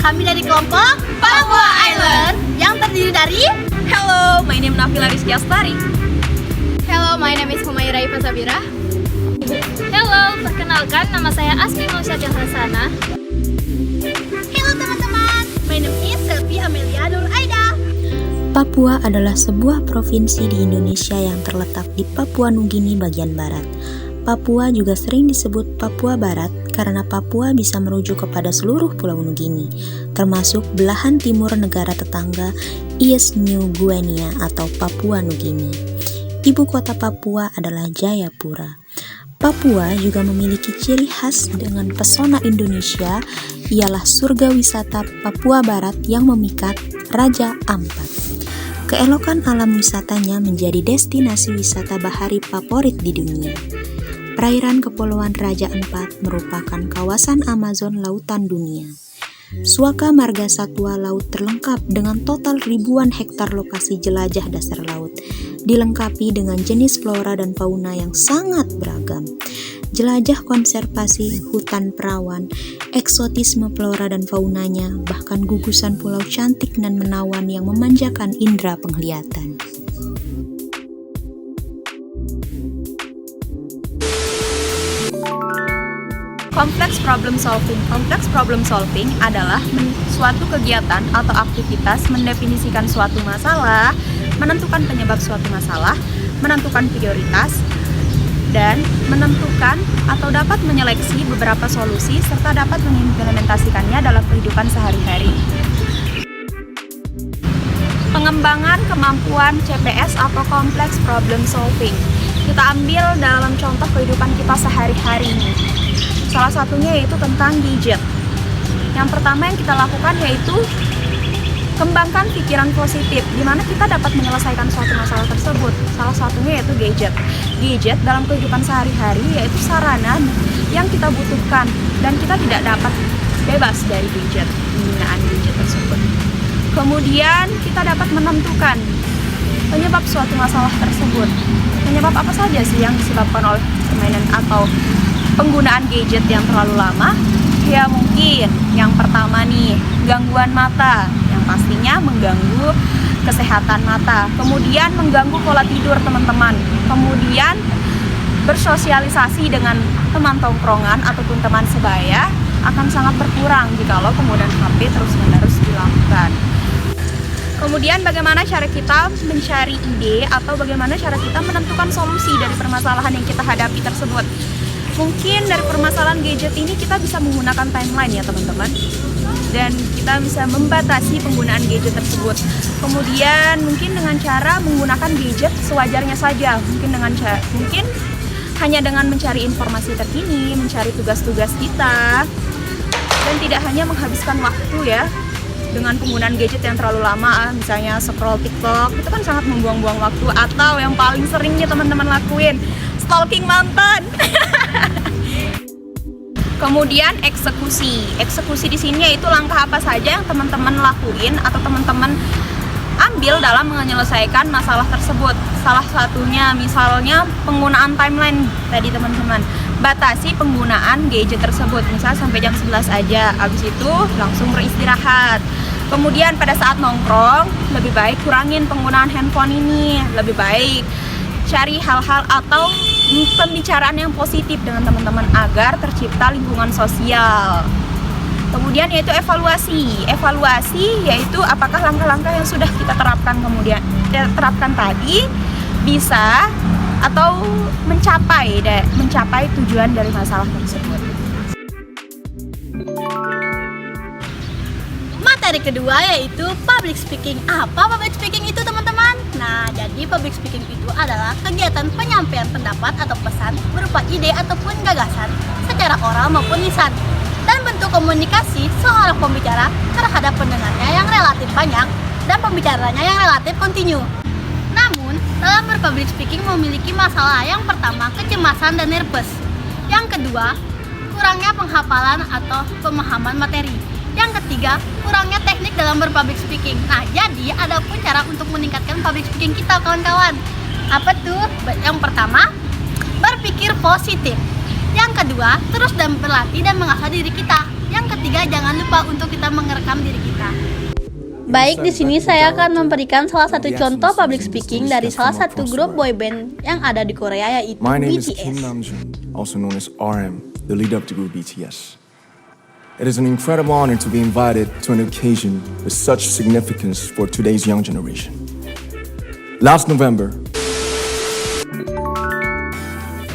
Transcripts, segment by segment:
Kami dari kelompok Papua Island yang terdiri dari Hello, my name Nafila Rizky Astari. Hello, my name is Humaira Ifa Sabira. Halo, perkenalkan nama saya Asmi Mausyadil Hasana. Hello teman-teman, my name is Selvi Amelia Nur Aida. Papua adalah sebuah provinsi di Indonesia yang terletak di Papua Nugini bagian barat. Papua juga sering disebut Papua Barat karena Papua bisa merujuk kepada seluruh Pulau Nugini, termasuk belahan timur negara tetangga East New Guinea atau Papua Nugini. Ibu kota Papua adalah Jayapura. Papua juga memiliki ciri khas dengan pesona Indonesia, ialah surga wisata Papua Barat yang memikat Raja Ampat. Keelokan alam wisatanya menjadi destinasi wisata bahari favorit di dunia. Perairan Kepulauan Raja Ampat merupakan kawasan Amazon lautan dunia. Suaka Marga Satwa Laut terlengkap dengan total ribuan hektar lokasi jelajah dasar laut, dilengkapi dengan jenis flora dan fauna yang sangat beragam. Jelajah konservasi hutan perawan, eksotisme flora dan faunanya, bahkan gugusan pulau cantik dan menawan yang memanjakan indera penglihatan. Kompleks problem solving adalah suatu kegiatan atau aktivitas mendefinisikan suatu masalah, menentukan penyebab suatu masalah, menentukan prioritas, dan menentukan atau dapat menyeleksi beberapa solusi serta dapat mengimplementasikannya dalam kehidupan sehari-hari. Pengembangan kemampuan CPS atau Complex Problem Solving kita ambil dalam contoh kehidupan kita sehari-hari ini. Salah satunya yaitu tentang gadget. Yang pertama yang kita lakukan yaitu kembangkan pikiran positif, di mana kita dapat menyelesaikan suatu masalah tersebut. Salah satunya yaitu gadget. Gadget dalam kehidupan sehari-hari yaitu sarana yang kita butuhkan dan kita tidak dapat bebas dari gadget, penggunaan gadget tersebut. Kemudian kita dapat menentukan penyebab suatu masalah tersebut. Penyebab apa saja sih yang disebabkan oleh permainan atau penggunaan gadget yang terlalu lama? Ya mungkin yang pertama nih, gangguan mata yang pastinya mengganggu kesehatan mata. Kemudian mengganggu pola tidur teman-teman. Kemudian bersosialisasi dengan teman tongkrongan ataupun teman sebaya akan sangat berkurang jikalau penggunaan HP terus-menerus dilakukan. Kemudian bagaimana cara kita mencari ide atau bagaimana cara kita menentukan solusi dari permasalahan yang kita hadapi tersebut. Mungkin dari permasalahan gadget ini kita bisa menggunakan timeline ya teman-teman, dan kita bisa membatasi penggunaan gadget tersebut. Kemudian mungkin dengan cara menggunakan gadget sewajarnya saja, mungkin hanya dengan mencari informasi terkini, mencari tugas-tugas kita, dan tidak hanya menghabiskan waktu ya dengan penggunaan gadget yang terlalu lama, misalnya scroll TikTok, itu kan sangat membuang-buang waktu. Atau yang paling seringnya teman-teman lakuin, stalking mantan. Kemudian eksekusi di sini yaitu langkah apa saja yang teman-teman lakuin atau teman-teman ambil dalam menyelesaikan masalah tersebut. Salah satunya misalnya penggunaan timeline tadi teman-teman. Batasi penggunaan gadget tersebut, misalnya sampai jam 11 aja, habis itu langsung beristirahat. Kemudian pada saat nongkrong, lebih baik kurangin penggunaan handphone ini, lebih baik cari hal-hal atau pembicaraan yang positif dengan teman-teman agar tercipta lingkungan sosial. Kemudian yaitu evaluasi yaitu apakah langkah-langkah yang sudah kita terapkan tadi bisa atau mencapai tujuan dari masalah tersebut. Materi kedua yaitu public speaking. Apa public speaking itu teman-teman? Nah, jadi public speaking itu adalah kegiatan penyampaian pendapat atau pesan berupa ide ataupun gagasan secara oral maupun lisan, dan bentuk komunikasi seorang pembicara terhadap pendengarnya yang relatif banyak dan pembicaranya yang relatif kontinu. Namun, dalam berpublic speaking memiliki masalah. Yang pertama, kecemasan dan nervous. Yang kedua, kurangnya penghafalan atau pemahaman materi. Yang ketiga, kurangnya teknik dalam berpublic speaking. Nah, jadi ada pun cara untuk meningkatkan public speaking kita, kawan-kawan. Apa tuh? Yang pertama, berpikir positif. Yang kedua, terus dan berlatih dan mengasah diri kita. Yang ketiga, jangan lupa untuk kita merekam diri kita. Baik, di sini saya akan memberikan salah satu contoh public speaking dari salah satu grup boyband yang ada di Korea, yaitu My name is Kim BTS. Namjoon, also known as RM, the leader of the group BTS. It is an incredible honor to be invited to an occasion with such significance for today's young generation. Last November,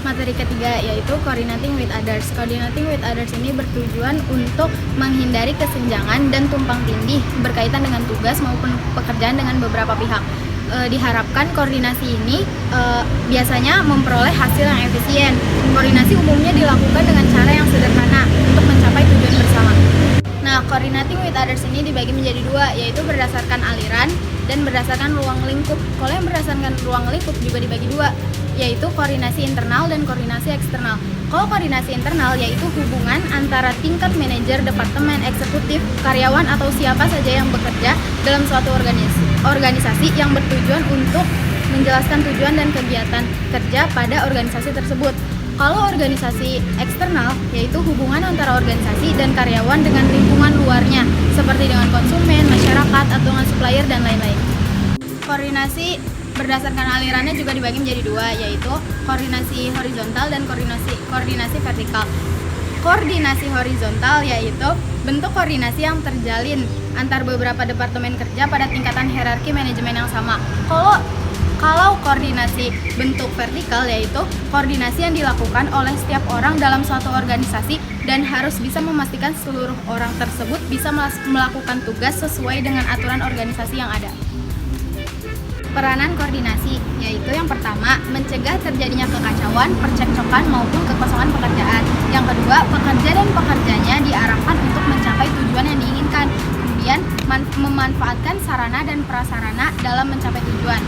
Materi ketiga yaitu coordinating with others. Coordinating with others ini bertujuan untuk menghindari kesenjangan dan tumpang tindih berkaitan dengan tugas maupun pekerjaan dengan beberapa pihak. Diharapkan koordinasi ini biasanya memperoleh hasil yang efisien. Koordinasi umumnya dilakukan dengan cara yang sederhana untuk mencapai tujuan bersama. Nah, coordinating with others ini dibagi menjadi dua, yaitu berdasarkan aliran dan berdasarkan ruang lingkup. Kalau yang berdasarkan ruang lingkup juga dibagi dua, yaitu koordinasi internal dan koordinasi eksternal. Kalau koordinasi internal yaitu hubungan antara tingkat manajer, departemen, eksekutif, karyawan atau siapa saja yang bekerja dalam suatu organisasi yang bertujuan untuk menjelaskan tujuan dan kegiatan kerja pada organisasi tersebut. Kalau organisasi eksternal yaitu hubungan antara organisasi dan karyawan dengan lingkungan luarnya, seperti dengan konsumen, masyarakat, atau dengan supplier dan lain-lain. Koordinasi berdasarkan alirannya juga dibagi menjadi dua, yaitu koordinasi horizontal dan koordinasi vertikal. Koordinasi horizontal yaitu bentuk koordinasi yang terjalin antar beberapa departemen kerja pada tingkatan hierarki manajemen yang sama. Kalau koordinasi bentuk vertikal yaitu koordinasi yang dilakukan oleh setiap orang dalam suatu organisasi dan harus bisa memastikan seluruh orang tersebut bisa melakukan tugas sesuai dengan aturan organisasi yang ada. Peranan koordinasi yaitu yang pertama, mencegah terjadinya kekacauan, percekcokan maupun kekosongan pekerjaan. Yang kedua, pekerja dan pekerjanya diarahkan untuk mencapai tujuan yang diinginkan. Kemudian, memanfaatkan sarana dan prasarana dalam mencapai tujuan.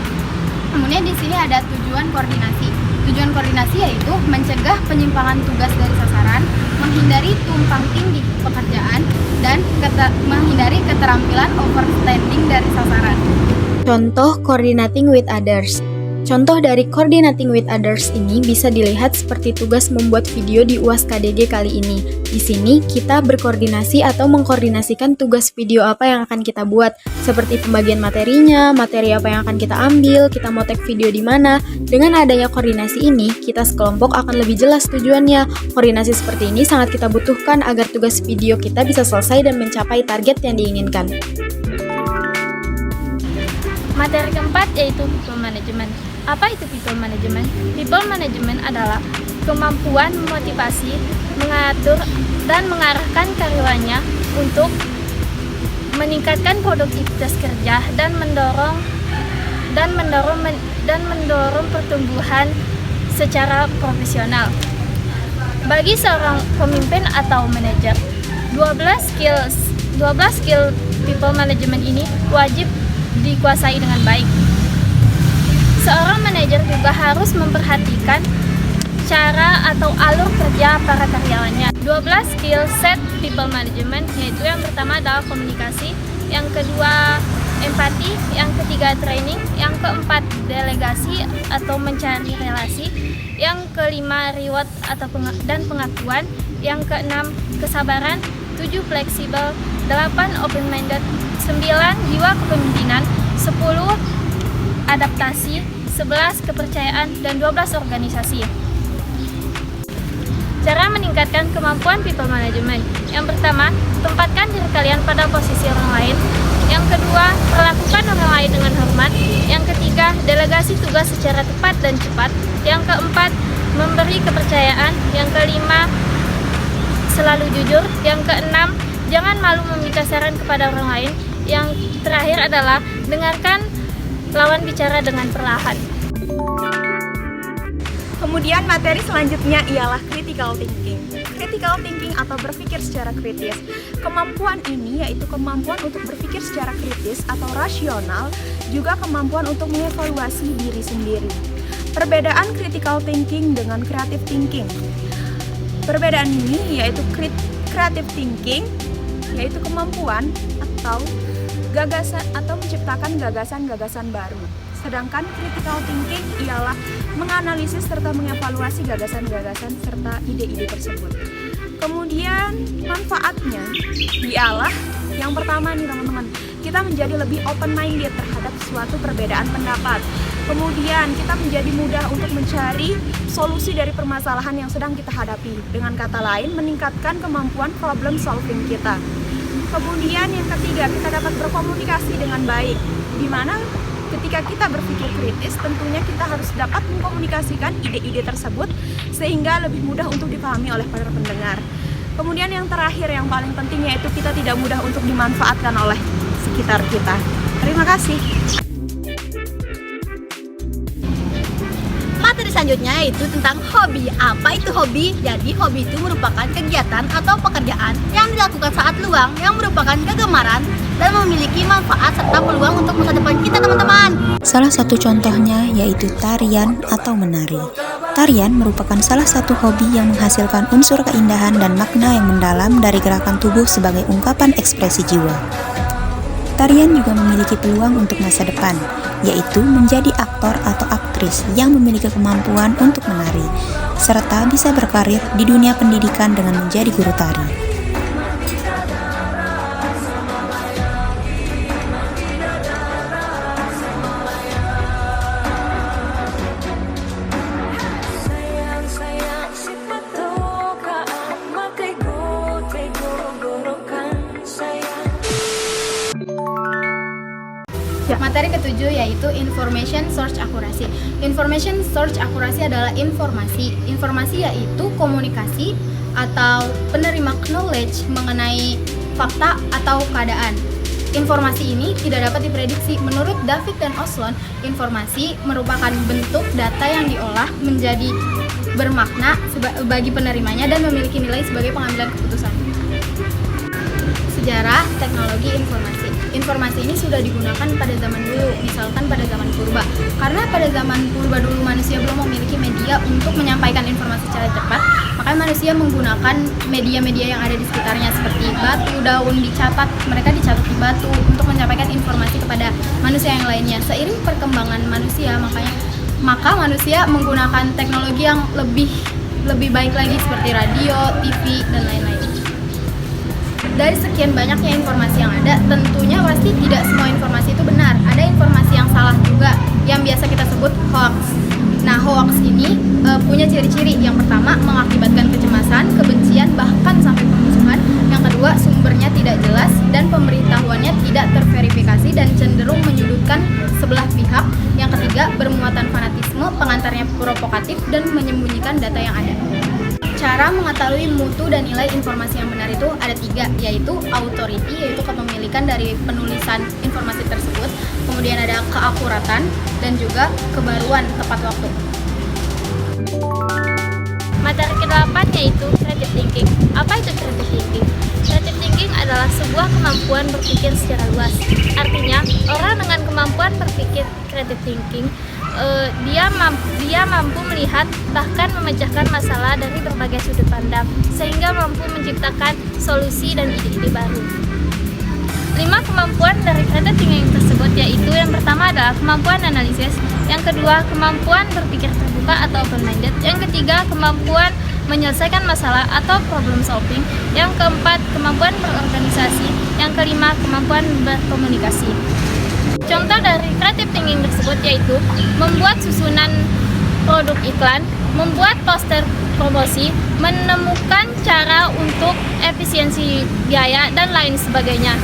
Kemudian di sini ada tujuan koordinasi. Tujuan koordinasi yaitu mencegah penyimpangan tugas dari sasaran, menghindari tumpang tindih pekerjaan, dan menghindari keterampilan overstanding dari sasaran. Contoh coordinating with others. Contoh dari coordinating with others ini bisa dilihat seperti tugas membuat video di UAS KDG kali ini. Di sini kita berkoordinasi atau mengkoordinasikan tugas video apa yang akan kita buat, seperti pembagian materinya, materi apa yang akan kita ambil, kita mau tag video di mana. Dengan adanya koordinasi ini, kita sekelompok akan lebih jelas tujuannya. Koordinasi seperti ini sangat kita butuhkan agar tugas video kita bisa selesai dan mencapai target yang diinginkan. Materi keempat yaitu people management. Apa itu people management? People management adalah kemampuan memotivasi, mengatur, dan mengarahkan karyawannya untuk meningkatkan produktivitas kerja dan mendorong pertumbuhan secara profesional. Bagi seorang pemimpin atau manajer, 12 skill people management ini wajib dikuasai dengan baik. Seorang manajer juga harus memperhatikan cara atau alur kerja para karyawannya. 12 skill set people management yaitu yang pertama adalah komunikasi, yang kedua empati, yang ketiga training, yang keempat delegasi atau mencari relasi, yang kelima reward atau dan pengakuan, yang keenam kesabaran, 7 fleksibel, 8 open minded, 9 jiwa kepemimpinan, 10 adaptasi, 11 kepercayaan, dan 12 organisasi. Cara meningkatkan kemampuan people management. Yang pertama, tempatkan diri kalian pada posisi orang lain. Yang kedua, perlakukan orang lain dengan hormat. Yang ketiga, delegasi tugas secara tepat dan cepat. Yang keempat, memberi kepercayaan. Yang kelima, selalu jujur. Yang keenam, jangan malu meminta saran kepada orang lain. Yang terakhir adalah dengarkan lawan bicara dengan perlahan. Kemudian materi selanjutnya ialah critical thinking. Critical thinking atau berpikir secara kritis. Kemampuan ini yaitu kemampuan untuk berpikir secara kritis atau rasional, juga kemampuan untuk mengevaluasi diri sendiri. Perbedaan critical thinking dengan creative thinking. Perbedaan ini yaitu creative thinking yaitu kemampuan atau gagasan atau menciptakan gagasan-gagasan baru. Sedangkan critical thinking ialah menganalisis serta mengevaluasi gagasan-gagasan serta ide-ide tersebut. Kemudian manfaatnya ialah yang pertama nih teman-teman, kita menjadi lebih open minded terhadap suatu perbedaan pendapat. Kemudian kita menjadi mudah untuk mencari solusi dari permasalahan yang sedang kita hadapi. Dengan kata lain, meningkatkan kemampuan problem solving kita. Kemudian yang ketiga, kita dapat berkomunikasi dengan baik, di mana ketika kita berpikir kritis, tentunya kita harus dapat mengkomunikasikan ide-ide tersebut sehingga lebih mudah untuk dipahami oleh para pendengar. Kemudian yang terakhir, yang paling penting, yaitu kita tidak mudah untuk dimanfaatkan oleh sekitar kita. Terima kasih. Materi selanjutnya yaitu tentang hobi. Apa itu hobi? Jadi hobi itu merupakan kegiatan atau pekerjaan yang dilakukan saat luang yang merupakan kegemaran dan memiliki manfaat serta peluang untuk masa depan kita, teman-teman. Salah satu contohnya yaitu tarian atau menari. Tarian merupakan salah satu hobi yang menghasilkan unsur keindahan dan makna yang mendalam dari gerakan tubuh sebagai ungkapan ekspresi jiwa. Tarian juga memiliki peluang untuk masa depan, yaitu menjadi aktor atau aktris yang memiliki kemampuan untuk menari, serta bisa berkarir di dunia pendidikan dengan menjadi guru tari. Materi ketujuh yaitu Information Search Accuracy. Information Search Accuracy adalah informasi. Informasi yaitu komunikasi atau penerima knowledge mengenai fakta atau keadaan. Informasi ini tidak dapat diprediksi. Menurut David dan Oslon, informasi merupakan bentuk data yang diolah menjadi bermakna bagi penerimanya dan memiliki nilai sebagai pengambilan keputusan. Sejarah teknologi informasi. Informasi ini sudah digunakan pada zaman dulu, misalkan pada zaman purba. Karena pada zaman purba dulu manusia belum memiliki media untuk menyampaikan informasi secara cepat, maka manusia menggunakan media-media yang ada di sekitarnya seperti batu, daun dicatat, mereka dicatat di batu untuk menyampaikan informasi kepada manusia yang lainnya. Seiring perkembangan manusia, maka manusia menggunakan teknologi yang lebih baik lagi seperti radio, TV, dan lain-lain. Dari sekian banyaknya informasi yang ada, tentunya pasti tidak semua informasi itu benar. Ada informasi yang salah juga, yang biasa kita sebut hoax. Nah, hoax ini punya ciri-ciri. Yang pertama, mengakibatkan kecemasan, kebencian, bahkan sampai permusuhan. Yang kedua, sumbernya tidak jelas dan pemberitahuannya tidak terverifikasi dan cenderung menyudutkan sebelah pihak. Yang ketiga, bermuatan fanatisme, pengantarnya provokatif dan menyembunyikan data yang ada. Cara mengetahui mutu dan nilai informasi yang benar itu ada 3, yaitu authority, yaitu kepemilikan dari penulisan informasi tersebut, kemudian ada keakuratan, dan juga kebaruan tepat waktu. Materi ke-8 yaitu Creative Thinking. Apa itu Creative Thinking? Creative Thinking adalah sebuah kemampuan berpikir secara luas. Artinya, orang dengan kemampuan berpikir Creative Thinking dia mampu melihat bahkan memecahkan masalah dari berbagai sudut pandang sehingga mampu menciptakan solusi dan ide-ide baru. 5 kemampuan dari creative thinking tersebut yaitu yang pertama adalah kemampuan analisis, yang kedua kemampuan berpikir terbuka atau open-minded, yang ketiga kemampuan menyelesaikan masalah atau problem solving, yang keempat kemampuan berorganisasi, yang kelima kemampuan berkomunikasi. Contoh dari creative thinking tersebut yaitu membuat susunan produk iklan, membuat poster promosi, menemukan cara untuk efisiensi biaya, dan lain sebagainya.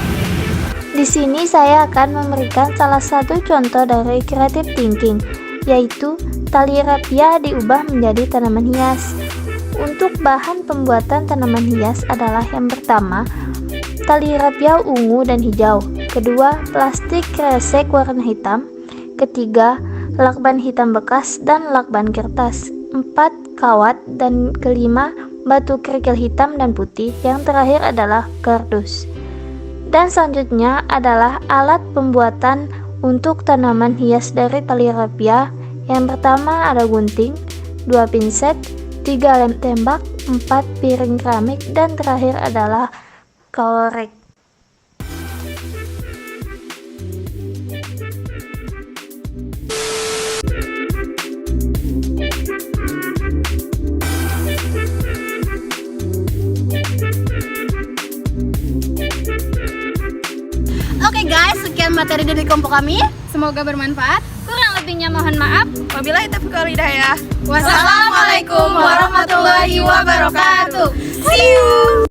Di sini saya akan memberikan salah satu contoh dari creative thinking, yaitu tali rapia diubah menjadi tanaman hias. Untuk bahan pembuatan tanaman hias adalah yang pertama, tali rapia ungu dan hijau, kedua, plastik kresek warna hitam, ketiga, lakban hitam bekas dan lakban kertas, 4, kawat, dan kelima, batu kerikil hitam dan putih, yang terakhir adalah kardus. Dan selanjutnya adalah alat pembuatan untuk tanaman hias dari tali rapia. Yang pertama ada gunting, 2 pinset, 3 lem tembak, 4 piring keramik, dan terakhir adalah korek. sekian materi dari kelompok kami. Semoga bermanfaat. Kurang lebihnya mohon maaf. Wabillahi taufiq wal hidayah. Wassalamualaikum warahmatullahi wabarakatuh. See you.